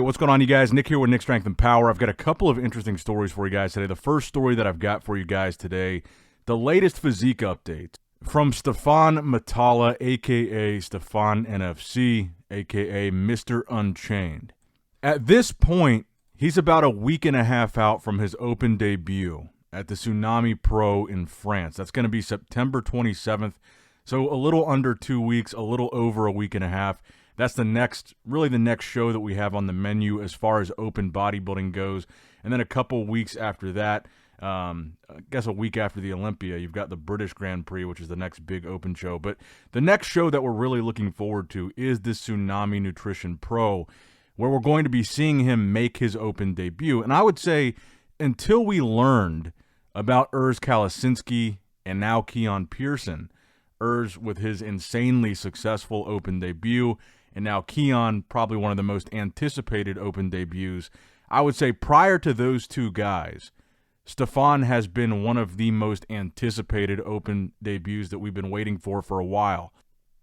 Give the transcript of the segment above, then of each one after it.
what's going on, you guys? Nick here with Nick Strength and Power. I've got a couple of interesting stories for you guys today. The first story that I've got for you guys today, the latest physique update from Stephane Matal, a.k.a. Stephane NFC, a.k.a. Mr. Unchained. At this point, he's about a week and a half out from his open debut at the Tsunami Pro in France. That's going to be September 27th, so a little under 2 weeks, a little over a week and a half. That's the next show that we have on the menu as far as open bodybuilding goes. And then a couple weeks after that, I guess a week after the Olympia, you've got the British Grand Prix, which is the next big open show. But the next show that we're really looking forward to is this Tsunami Nutrition Pro, where we're going to be seeing him make his open debut. And I would say until we learned about Urs Kalasinski and now Keone Pearson, Urs with his insanely successful open debut, and now Keone, probably one of the most anticipated open debuts. I would say prior to those two guys, Stephane has been one of the most anticipated open debuts that we've been waiting for a while.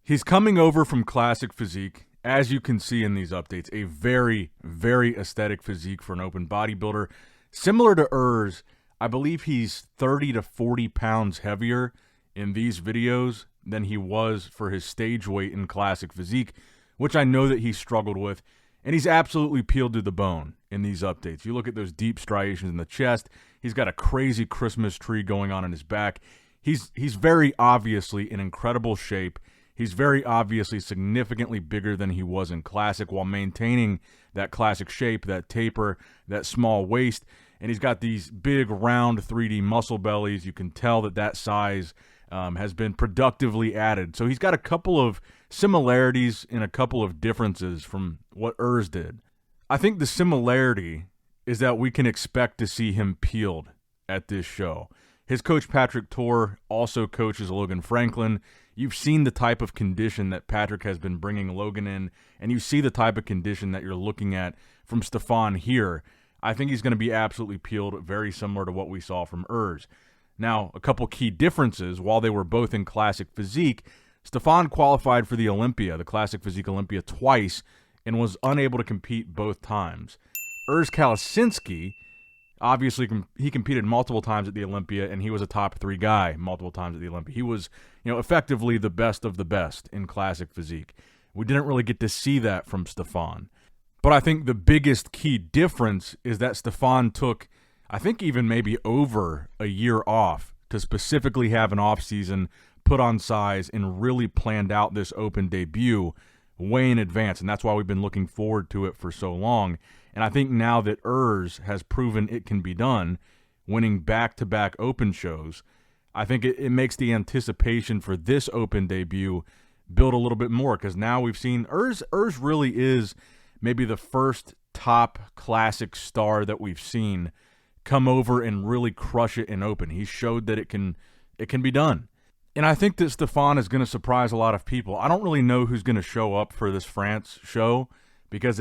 He's coming over from Classic Physique, as you can see in these updates, a very, very aesthetic physique for an open bodybuilder. Similar to Urs, I believe he's 30 to 40 pounds heavier in these videos than he was for his stage weight in Classic Physique, which I know that he struggled with, and he's absolutely peeled to the bone in these updates. You look at those deep striations in the chest. He's got a crazy Christmas tree going on in his back. He's very obviously in incredible shape. He's very obviously significantly bigger than he was in Classic while maintaining that Classic shape, that taper, that small waist, and he's got these big, round 3D muscle bellies. You can tell that size has been productively added. So he's got a couple of similarities and a couple of differences from what Urs did. I think the similarity is that we can expect to see him peeled at this show. His coach Patrick Torr also coaches Logan Franklin. You've seen the type of condition that Patrick has been bringing Logan in, and you see the type of condition that you're looking at from Stephane here. I think he's going to be absolutely peeled, very similar to what we saw from Urs. Now, a couple key differences. While they were both in Classic Physique, Stephane qualified for the Olympia, the Classic Physique Olympia, twice and was unable to compete both times. Urs Kalasinski, obviously, he competed multiple times at the Olympia, and he was a top 3 guy multiple times at the Olympia. He was, effectively the best of the best in Classic Physique. We didn't really get to see that from Stephane. But I think the biggest key difference is that Stephane took, I think even maybe over a year off to specifically have an off season, put on size, and really planned out this open debut way in advance. And that's why we've been looking forward to it for so long. And I think now that Urs has proven it can be done, winning back-to-back open shows, I think it makes the anticipation for this open debut build a little bit more, because now we've seen Urs really is maybe the first top Classic star that we've seen come over and really crush it in open. He showed that it can be done. And I think that Stephane is going to surprise a lot of people. I don't really know who's going to show up for this France show, because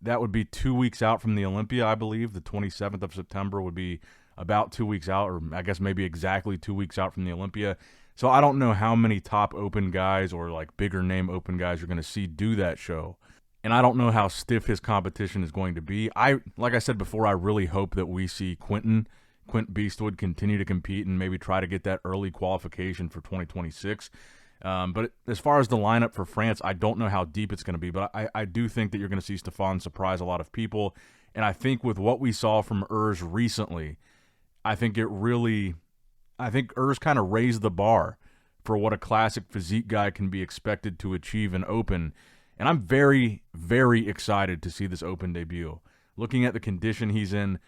that would be 2 weeks out from the Olympia, I believe. The 27th of September would be about 2 weeks out, or I guess maybe exactly 2 weeks out from the Olympia. So I don't know how many top open guys or like bigger name open guys you're going to see do that show. And I don't know how stiff his competition is going to be. Like I said before, I really hope that we see Quint Beastwood continue to compete and maybe try to get that early qualification for 2026. But as far as the lineup for France, I don't know how deep it's going to be. But I do think that you're going to see Stephane surprise a lot of people. And I think with what we saw from Urs recently, I think Urs kind of raised the bar for what a Classic Physique guy can be expected to achieve in open. And I'm very, very excited to see this open debut. Looking at the condition he's in,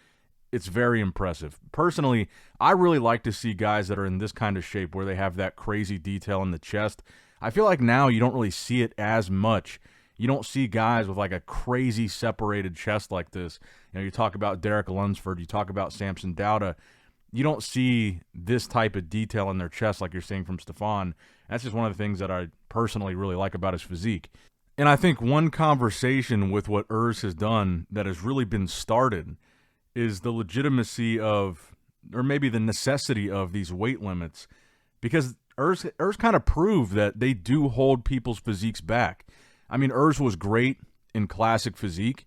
it's very impressive. Personally, I really like to see guys that are in this kind of shape where they have that crazy detail in the chest. I feel like now you don't really see it as much. You don't see guys with like a crazy separated chest like this. You talk about Derek Lunsford, you talk about Samson Dauda. You don't see this type of detail in their chest like you're seeing from Stephane. That's just one of the things that I personally really like about his physique. And I think one conversation with what Urs has done that has really been started is the legitimacy of, or maybe the necessity of, these weight limits, because Urs kind of proved that they do hold people's physiques back. I mean, Urs was great in Classic Physique,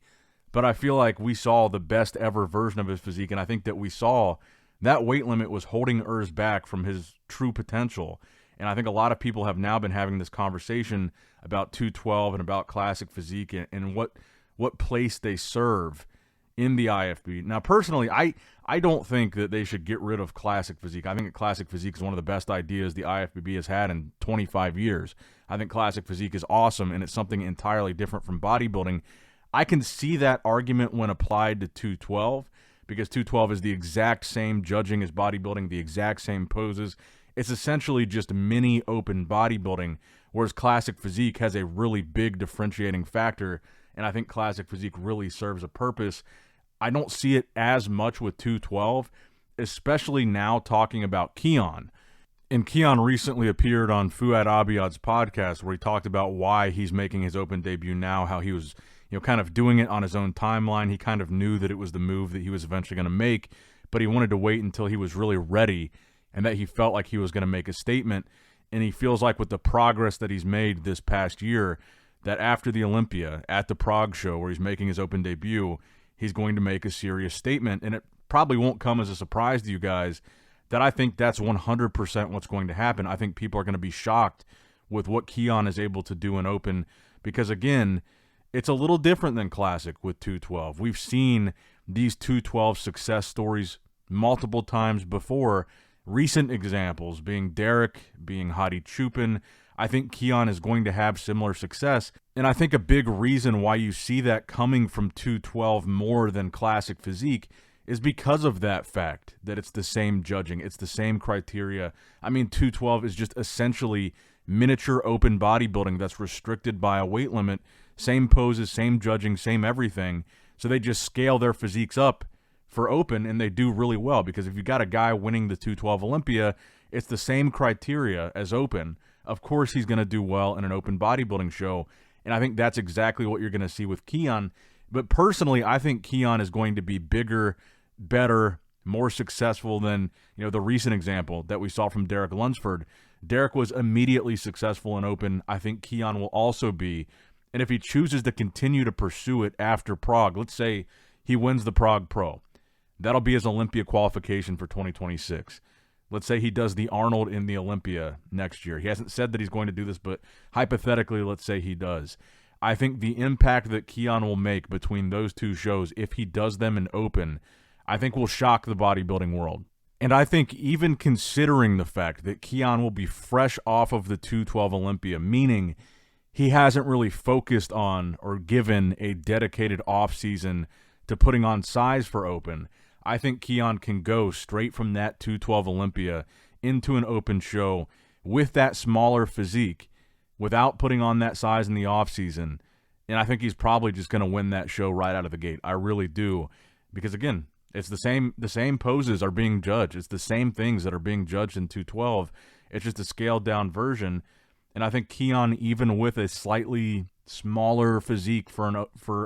but I feel like we saw the best ever version of his physique, and I think that we saw that weight limit was holding Urs back from his true potential. And I think a lot of people have now been having this conversation about 212 and about classic physique and what place they serve in the IFB. Now, personally, I don't think that they should get rid of classic physique. I think that classic physique is one of the best ideas the IFBB has had in 25 years. I think classic physique is awesome, and it's something entirely different from bodybuilding. I can see that argument when applied to 212, because 212 is the exact same judging as bodybuilding, the exact same poses. It's essentially just mini open bodybuilding, whereas classic physique has a really big differentiating factor, and I think classic physique really serves a purpose. I don't see it as much with 212, especially now talking about Keone. And Keone recently appeared on Fouad Abiad's podcast where he talked about why he's making his open debut now, how he was kind of doing it on his own timeline. He kind of knew that it was the move that he was eventually going to make, but he wanted to wait until he was really ready and that he felt like he was going to make a statement. And he feels like with the progress that he's made this past year, that after the Olympia, at the Prague show where he's making his open debut, he's going to make a serious statement. And it probably won't come as a surprise to you guys that I think that's 100% what's going to happen. I think people are going to be shocked with what Keone is able to do in open because, again, it's a little different than classic with 212. We've seen these 212 success stories multiple times before. Recent examples being Derek, being Hadi Chupin. I think Keone is going to have similar success. And I think a big reason why you see that coming from 212 more than classic physique is because of that fact that it's the same judging. It's the same criteria. I mean, 212 is just essentially miniature open bodybuilding that's restricted by a weight limit. Same poses, same judging, same everything. So they just scale their physiques up for open, and they do really well because if you got a guy winning the 212 Olympia, it's the same criteria as open. Of course he's going to do well in an open bodybuilding show, and I think that's exactly what you're going to see with Keone. But personally, I think Keone is going to be bigger, better, more successful than the recent example that we saw from Derek Lunsford. Derek was immediately successful in open. I think Keone will also be. And if he chooses to continue to pursue it after Prague, let's say he wins the Prague Pro, that'll be his Olympia qualification for 2026. Let's say he does the Arnold in the Olympia next year. He hasn't said that he's going to do this, but hypothetically, let's say he does. I think the impact that Keone will make between those two shows, if he does them in open, I think will shock the bodybuilding world. And I think even considering the fact that Keone will be fresh off of the 212 Olympia, meaning he hasn't really focused on or given a dedicated offseason to putting on size for open, I think Keone can go straight from that 212 Olympia into an open show with that smaller physique without putting on that size in the offseason. And I think he's probably just going to win that show right out of the gate. I really do. Because, again, it's the same poses are being judged. It's the same things that are being judged in 212. It's just a scaled-down version. And I think Keone, even with a slightly smaller physique for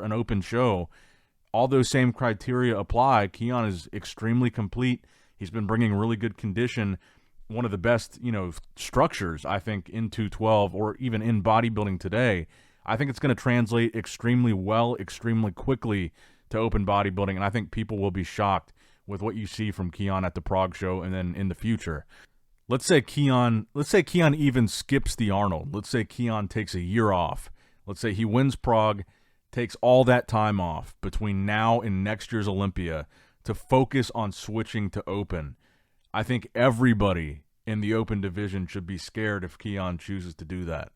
an open show, all those same criteria apply. Keone is extremely complete. He's been bringing really good condition. One of the best, structures, I think, in 212 or even in bodybuilding today. I think it's going to translate extremely well, extremely quickly to open bodybuilding. And I think people will be shocked with what you see from Keone at the Prague show and then in the future. Let's say Keone even skips the Arnold. Let's say Keone takes a year off. Let's say he wins Prague, takes all that time off between now and next year's Olympia to focus on switching to open. I think everybody in the open division should be scared if Keone chooses to do that.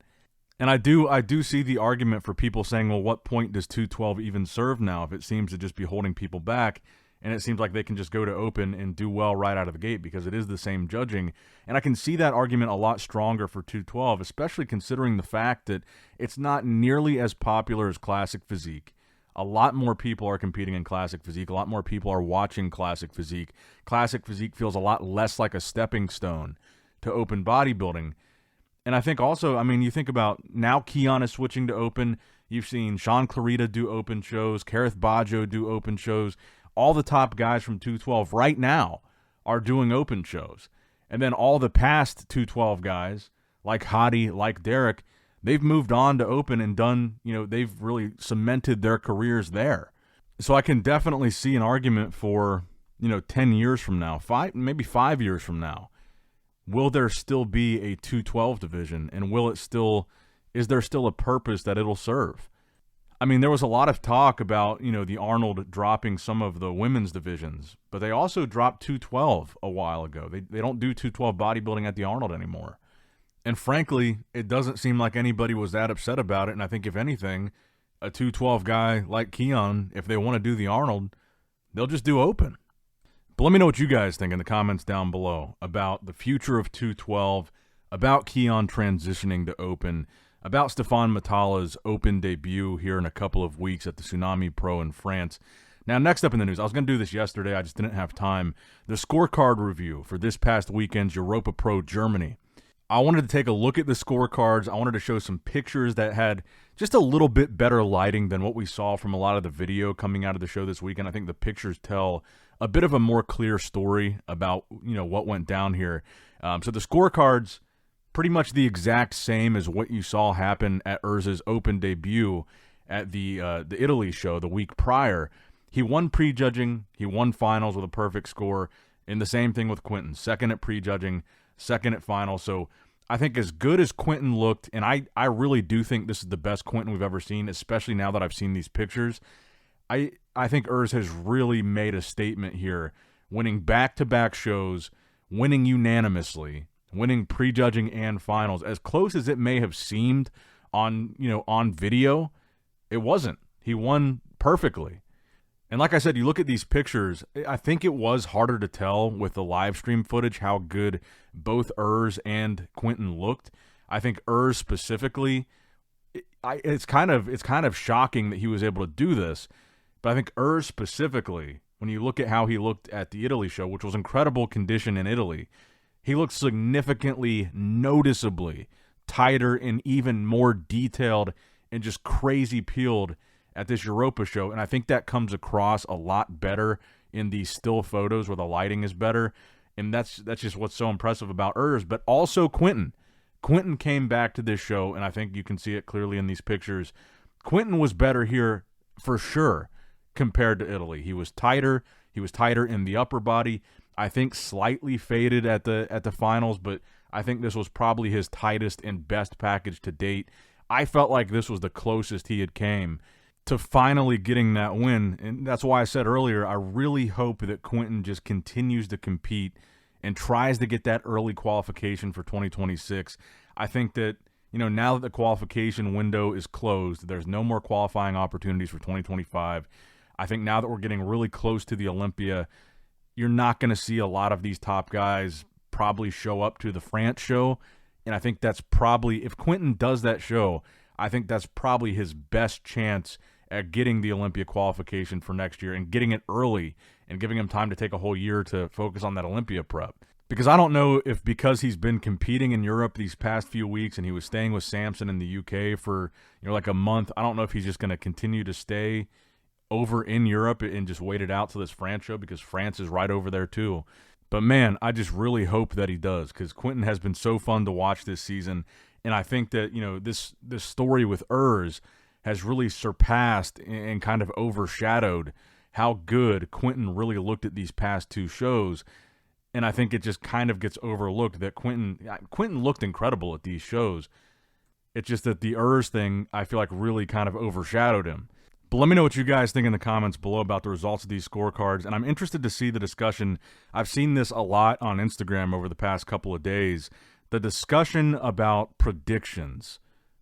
And I do see the argument for people saying, well, what point does 212 even serve now if it seems to just be holding people back? And it seems like they can just go to open and do well right out of the gate because it is the same judging. And I can see that argument a lot stronger for 212, especially considering the fact that it's not nearly as popular as classic physique. A lot more people are competing in classic physique. A lot more people are watching classic physique. Classic physique feels a lot less like a stepping stone to open bodybuilding. And I think also, you think about now Keone is switching to open. You've seen Sean Clarita do open shows, Kareth Baggio do open shows. All the top guys from 212 right now are doing open shows. And then all the past 212 guys, like Hadi, like Derek, they've moved on to open and done, they've really cemented their careers there. So I can definitely see an argument for, 10 years from now, maybe 5 years from now, will there still be a 212 division, and is there still a purpose that it'll serve? I mean, there was a lot of talk about, the Arnold dropping some of the women's divisions, but they also dropped 212 a while ago. They don't do 212 bodybuilding at the Arnold anymore. And frankly, it doesn't seem like anybody was that upset about it. And I think, if anything, a 212 guy like Keone, if they want to do the Arnold, they'll just do open. But let me know what you guys think in the comments down below about the future of 212, about Keone transitioning to open, about Stephane Matal's open debut here in a couple of weeks at the Tsunami Pro in France. Now, next up in the news, I was going to do this yesterday, I just didn't have time. The scorecard review for this past weekend's Europa Pro Germany. I wanted to take a look at the scorecards. I wanted to show some pictures that had just a little bit better lighting than what we saw from a lot of the video coming out of the show this weekend. I think the pictures tell a bit of a more clear story about, what went down here. So the scorecards, pretty much the exact same as what you saw happen at Urz's open debut at the Italy show the week prior. He won prejudging, he won finals with a perfect score, and the same thing with Quentin. Second at prejudging, second at final. So I think as good as Quentin looked, and I really do think this is the best Quentin we've ever seen, especially now that I've seen these pictures. I think Urz has really made a statement here, winning back-to-back shows, winning unanimously, winning prejudging and finals. As close as it may have seemed on video, it wasn't. He won perfectly. And like I said, you look at these pictures, I think it was harder to tell with the live stream footage how good both Urz and Quentin looked. I think Urz specifically, it's kind of shocking that he was able to do this. But I think Urz specifically, when you look at how he looked at the Italy show, which was incredible condition in Italy, he looked significantly, noticeably tighter and even more detailed and just crazy peeled at this Europa show. And I think that comes across a lot better in these still photos where the lighting is better. And that's just what's so impressive about Urz. But also Quentin. Quentin came back to this show, and I think you can see it clearly in these pictures. Quentin was better here for sure compared to Italy. He was tighter. He was tighter in the upper body. I think slightly faded at the finals, but I think this was probably his tightest and best package to date. I felt like this was the closest he had came to finally getting that win, and that's why I said earlier, I really hope that Quentin just continues to compete and tries to get that early qualification for 2026. I think that, now that the qualification window is closed, there's no more qualifying opportunities for 2025. I think now that we're getting really close to the Olympia, you're not going to see a lot of these top guys probably show up to the France show, and I think that's probably, if Quentin does that show, I think that's probably his best chance at getting the Olympia qualification for next year and getting it early and giving him time to take a whole year to focus on that Olympia prep. Because I don't know if because he's been competing in Europe these past few weeks and he was staying with Samson in the UK for like a month, I don't know if he's just going to continue to stay over in Europe and just wait it out till this France show, because France is right over there too. But man, I just really hope that he does, because Quentin has been so fun to watch this season. And I think that, this story with Urz has really surpassed and kind of overshadowed how good Quentin really looked at these past two shows. And I think it just kind of gets overlooked that Quentin looked incredible at these shows. It's just that the Urz thing, I feel like, really kind of overshadowed him. But let me know what you guys think in the comments below about the results of these scorecards. And I'm interested to see the discussion. I've seen this a lot on Instagram over the past couple of days. The discussion about predictions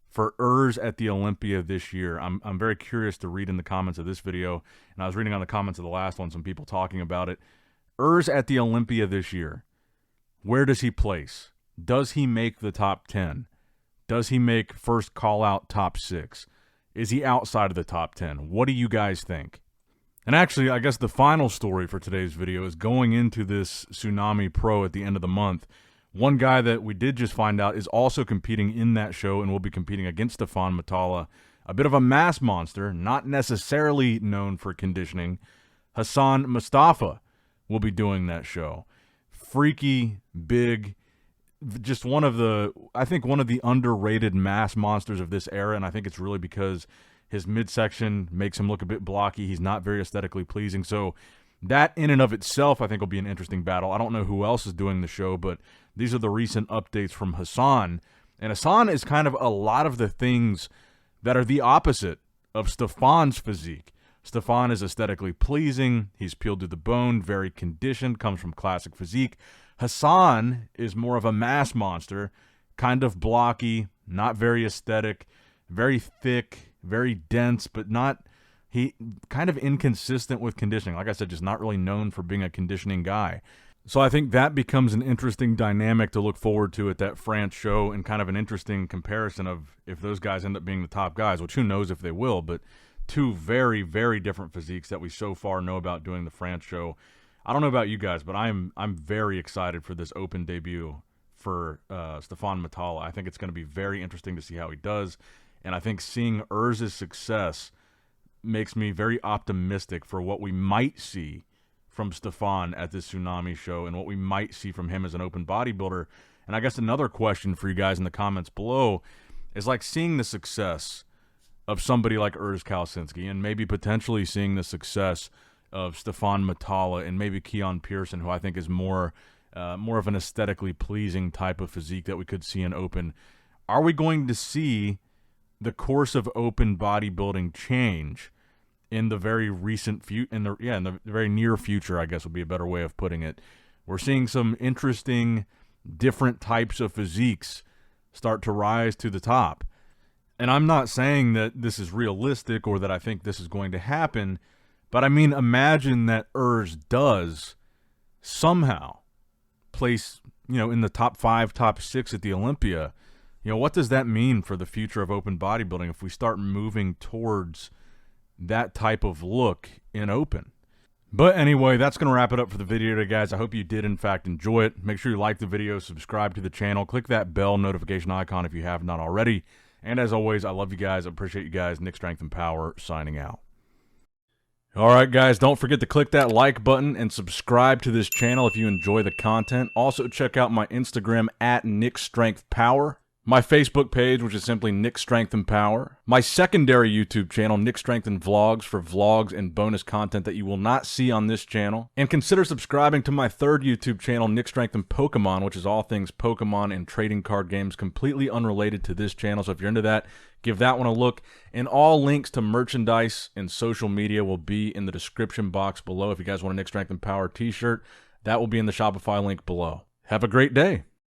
for Urz at the Olympia this year. I'm very curious to read in the comments of this video. And I was reading on the comments of the last one, some people talking about it. Urz at the Olympia this year. Where does he place? Does he make the top 10? Does he make first call out top 6? Is he outside of the top 10? What do you guys think? And actually, I guess the final story for today's video is going into this Tsunami Pro at the end of the month. One guy that we did just find out is also competing in that show and will be competing against Stephane Matal, a bit of a mass monster, not necessarily known for conditioning. Hassan Mostafa will be doing that show. Freaky, big, just one of the underrated mass monsters of this era, and I think it's really because His midsection makes him look a bit blocky. He's not very aesthetically pleasing. So that in and of itself, I think, will be an interesting battle. I don't know who else is doing the show, but these are the recent updates from Hassan. And Hassan is kind of a lot of the things that are the opposite of Stephane's physique. Stephane is aesthetically pleasing. He's peeled to the bone, very conditioned, comes from classic physique. Hassan is more of a mass monster, kind of blocky, not very aesthetic, very thick, very dense, but not, he kind of inconsistent with conditioning. Like I said, just not really known for being a conditioning guy. So I think that becomes an interesting dynamic to look forward to at that France show, and kind of an interesting comparison of if those guys end up being the top guys, which who knows if they will, but two very, very different physiques that we so far know about doing the France show. I don't know about you guys, but I'm very excited for this open debut for Stephane Matal. I think it's going to be very interesting to see how he does, and I think seeing Urz's success makes me very optimistic for what we might see from Stephane at this Tsunami show and what we might see from him as an open bodybuilder. And I guess another question for you guys in the comments below is like seeing the success of somebody like Urz Kalsinski and maybe potentially seeing the success of Stephane Matal and maybe Keone Pearson, who I think is more of an aesthetically pleasing type of physique that we could see in open. Are we going to see the course of open bodybuilding change in the very recent in the very near future, I guess would be a better way of putting it? We're seeing some interesting different types of physiques start to rise to the top. And I'm not saying that this is realistic or that I think this is going to happen, but I mean, imagine that Urz does somehow place, in the top 5, top 6 at the Olympia. What does that mean for the future of open bodybuilding if we start moving towards that type of look in open? But anyway, that's going to wrap it up for the video today, guys. I hope you did, in fact, enjoy it. Make sure you like the video, subscribe to the channel, click that bell notification icon if you have not already. And as always, I love you guys. I appreciate you guys. Nick Strength and Power signing out. All right, guys, don't forget to click that like button and subscribe to this channel if you enjoy the content. Also, check out my Instagram at Nick Strength Power. My Facebook page, which is simply Nick Strength and Power. My secondary YouTube channel, Nick Strength and Vlogs, for vlogs and bonus content that you will not see on this channel. And consider subscribing to my third YouTube channel, Nick Strength and Pokemon, which is all things Pokemon and trading card games, completely unrelated to this channel. So if you're into that, give that one a look. And all links to merchandise and social media will be in the description box below. If you guys want a Nick Strength and Power t-shirt, that will be in the Shopify link below. Have a great day.